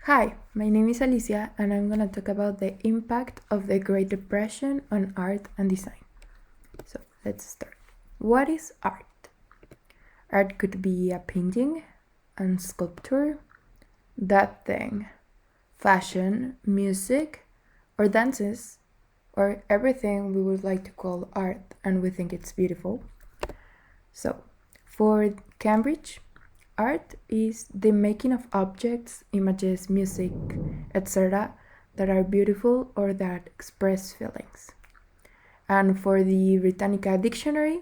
Hi, my name is Alicia, and I'm going to talk about the impact of the Great Depression on art and design. So let's start. What is art? Art could be a painting and sculpture, that thing, fashion, music, or dances, or everything we would like to call art and we think it's beautiful. So, for Cambridge, art is the making of objects, images, music, etc. that are beautiful or that express feelings. And for the Britannica Dictionary,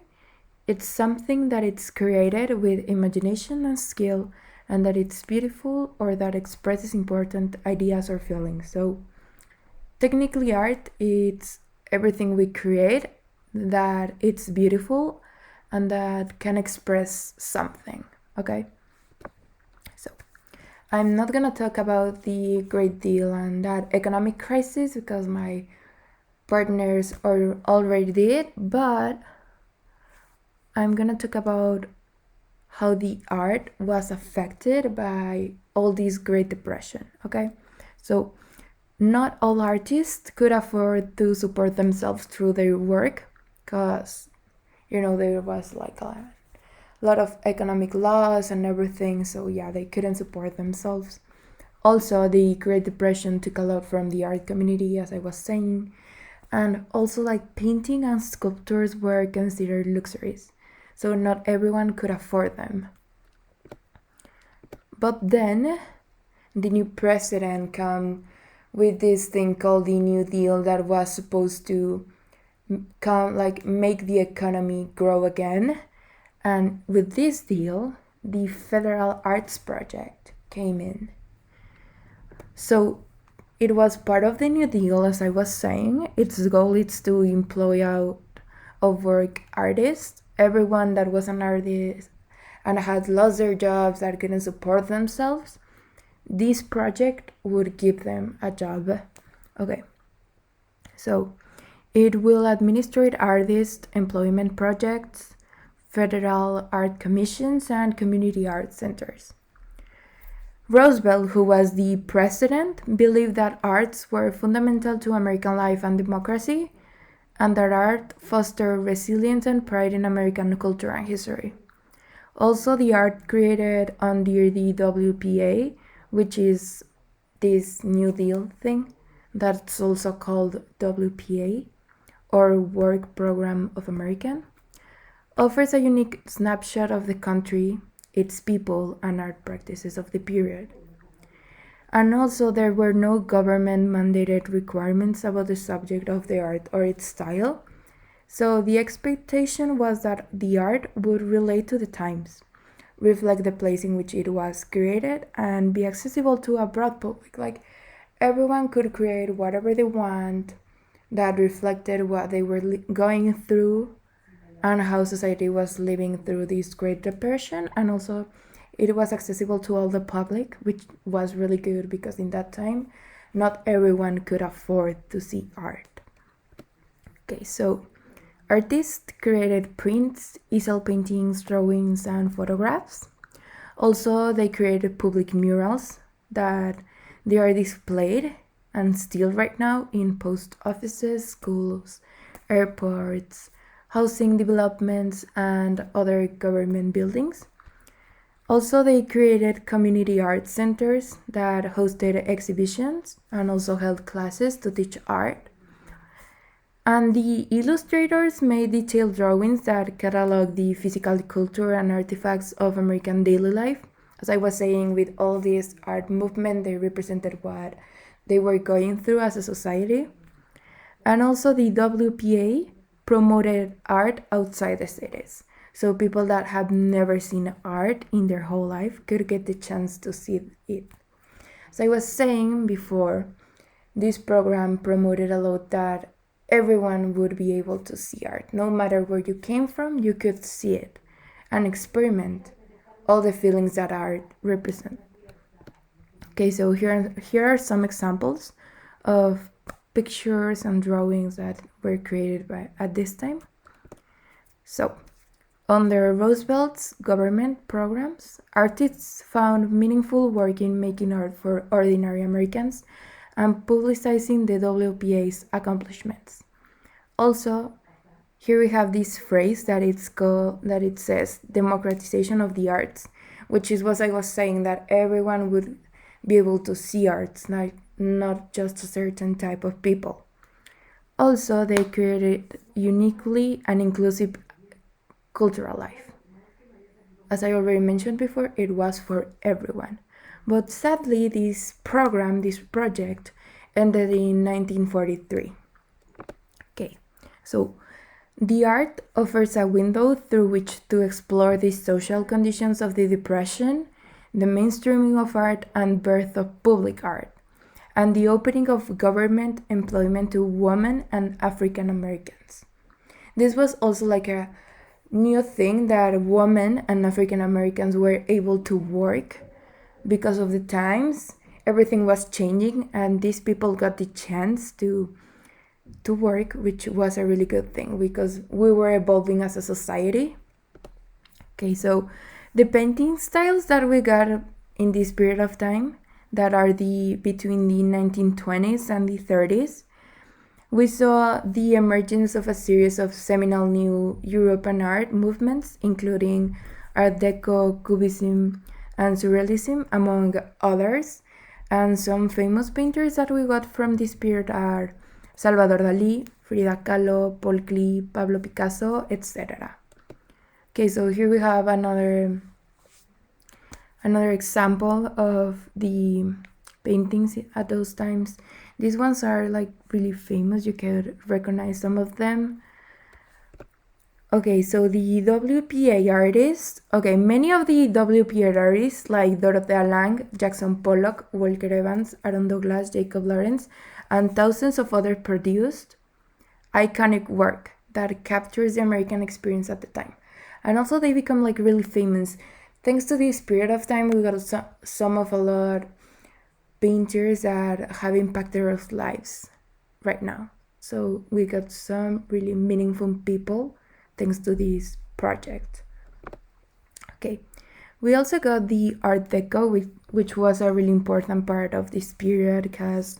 it's something that it's created with imagination and skill and that it's beautiful or that expresses important ideas or feelings. So technically art, it's everything we create that it's beautiful and that can express something, okay? So I'm not gonna talk about the Great Deal and that economic crisis because my partners already did, but I'm gonna talk about how the art was affected by all this Great Depression, okay? So not all artists could afford to support themselves through their work because, there was like a lot of economic loss and everything, so yeah, they couldn't support themselves. Also, the Great Depression took a lot from the art community, as I was saying, and also like painting and sculptures were considered luxuries, so not everyone could afford them. But then the new president came with this thing called the New Deal that was supposed to make the economy grow again. And with this deal, the Federal Arts Project came in. So it was part of the New Deal, as I was saying. Its goal is to employ out of work artists, everyone that was an artist and had lost their jobs that couldn't support themselves. This project would give them a job. Okay, so it will administrate artist employment projects, federal art commissions, and community art centers. Roosevelt, who was the president, believed that arts were fundamental to American life and democracy, and that art fostered resilience and pride in American culture and history. Also, the art created under the WPA, which is this New Deal thing, that's also called WPA, or Work Program of America, offers a unique snapshot of the country, its people, and art practices of the period. And also, there were no government mandated requirements about the subject of the art or its style. So the expectation was that the art would relate to the times, reflect the place in which it was created, and be accessible to a broad public. Like everyone could create whatever they want that reflected what they were going through and how society was living through this Great Depression. And also it was accessible to all the public, which was really good because in that time not everyone could afford to see art. Okay, so artists created prints, easel paintings, drawings, and photographs. Also, they created public murals that they are displayed and still right now in post offices, schools, airports, housing developments, and other government buildings. Also, they created community art centers that hosted exhibitions and also held classes to teach art. And the illustrators made detailed drawings that catalog the physical culture and artifacts of American daily life. As I was saying, with all this art movement, they represented what they were going through as a society. And also the WPA promoted art outside the cities. So people that have never seen art in their whole life could get the chance to see it. As I was saying before, this program promoted a lot that everyone would be able to see art. No matter where you came from, you could see it and experiment all the feelings that art represents. Okay, so here are some examples of pictures and drawings that were created at this time. So, Under Roosevelt's government programs, artists found meaningful work in making art for ordinary Americans and publicizing the WPA's accomplishments. Also, here we have this phrase that it says democratization of the arts, which is what I was saying, that everyone would be able to see arts, not just a certain type of people. Also, they created uniquely and inclusive cultural life. As I already mentioned before, it was for everyone. But sadly, this project, ended in 1943. Okay, so the art offers a window through which to explore the social conditions of the Depression, the mainstreaming of art, and birth of public art, and the opening of government employment to women and African Americans. This was also like a new thing, that women and African Americans were able to work because of the times. Everything was changing, and these people got the chance to work, which was a really good thing because we were evolving as a society. Okay, so the painting styles that we got in this period of time, that are between the 1920s and the 30s, we saw the emergence of a series of seminal new European art movements, including Art Deco, Cubism, and Surrealism, among others. And some famous painters that we got from this period are Salvador Dalí, Frida Kahlo, Paul Klee, Pablo Picasso, etc. Okay, so here we have another example of the paintings at those times. These ones are like really famous. You can recognize some of them. Okay, so the WPA artists. Okay, many of the WPA artists like Dorothea Lange, Jackson Pollock, Walker Evans, Aaron Douglas, Jacob Lawrence, and thousands of others produced iconic work that captures the American experience at the time. And also they become like really famous. Thanks to this period of time, we got some of a lot painters that have impacted our lives right now. So we got some really meaningful people thanks to this project. Okay, we also got the Art Deco, which was a really important part of this period because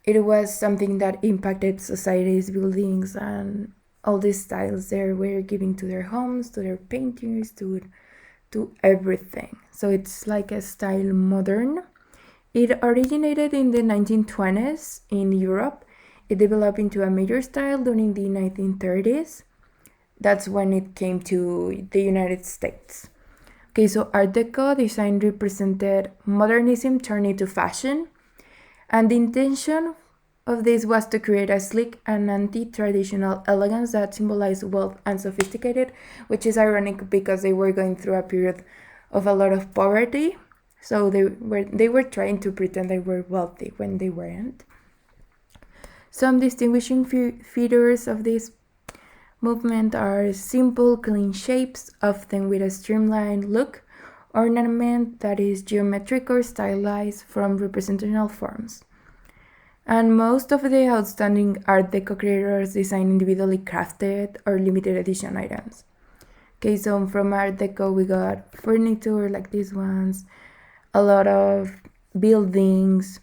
it was something that impacted society's buildings, and all these styles they were giving to their homes, to their paintings, to everything. So it's like a style modern. It originated in the 1920s in Europe. It developed into a major style during the 1930s. That's when it came to the United States. Okay, so Art Deco design represented modernism turned into fashion, and the intention of this was to create a sleek and anti-traditional elegance that symbolized wealth and sophisticated, which is ironic because they were going through a period of a lot of poverty. So they were trying to pretend they were wealthy when they weren't. Some distinguishing features of this movement are simple, clean shapes, often with a streamlined look, ornament that is geometric or stylized from representational forms. And most of the outstanding Art Deco creators design individually crafted or limited edition items. Okay, so from Art Deco we got furniture like these ones, a lot of buildings,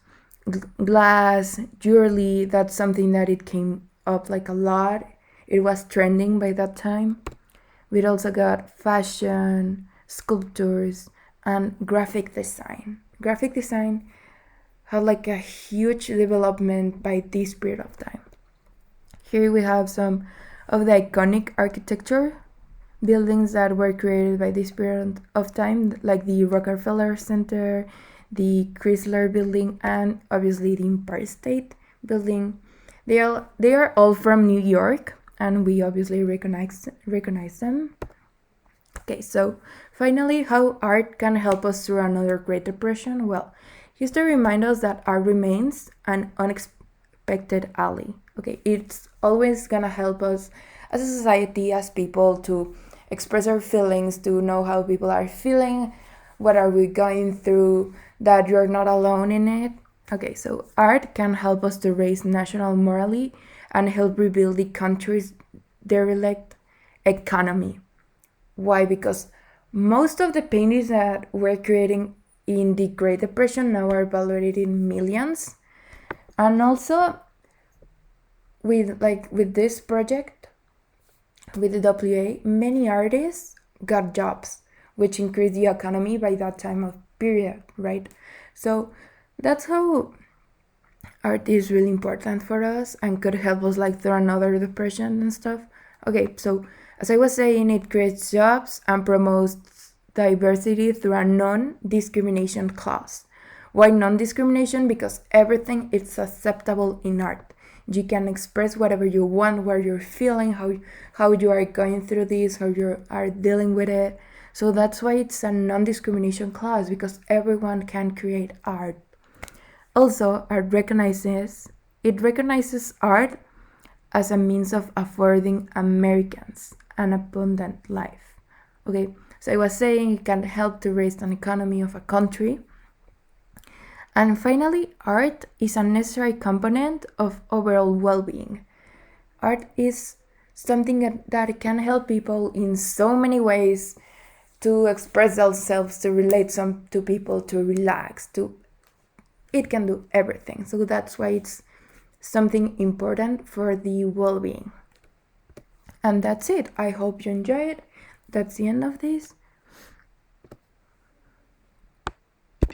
glass, jewelry. That's something that it came up like a lot. It was trending by that time. We also got fashion, sculptures, and graphic design. Graphic design had like a huge development by this period of time. Here we have some of the iconic architecture buildings that were created by this period of time, like the Rockefeller Center, the Chrysler Building, and obviously the Empire State Building. They are all from New York, and we obviously recognize them. Okay, so finally, how art can help us through another Great Depression? Well, history reminds us that art remains an unexpected ally. Okay, it's always gonna help us as a society, as people, to express our feelings, to know how people are feeling, what are we going through, that you're not alone in it. Okay, so art can help us to raise national morality and help rebuild the country's derelict economy. Why? Because most of the paintings that we're creating in the Great Depression now are valued in millions. And also with this project, with the WA, many artists got jobs, which increased the economy by that time of period, right? So that's how art is really important for us and could help us like through another depression and stuff. Okay, so as I was saying, it creates jobs and promotes diversity through a non-discrimination clause. Why non-discrimination? Because everything is acceptable in art. You can express whatever you want, what you're feeling, how you are going through this, how you are dealing with it. So that's why it's a non-discrimination clause, because everyone can create art. Also, it recognizes art as a means of affording Americans an abundant life. Okay, so I was saying it can help to raise an economy of a country. And finally, art is a necessary component of overall well-being. Art is something that can help people in so many ways to express themselves, to relate to people, to relax, it can do everything. So that's why it's something important for the well-being. And that's it. I hope you enjoyed. That's the end of this.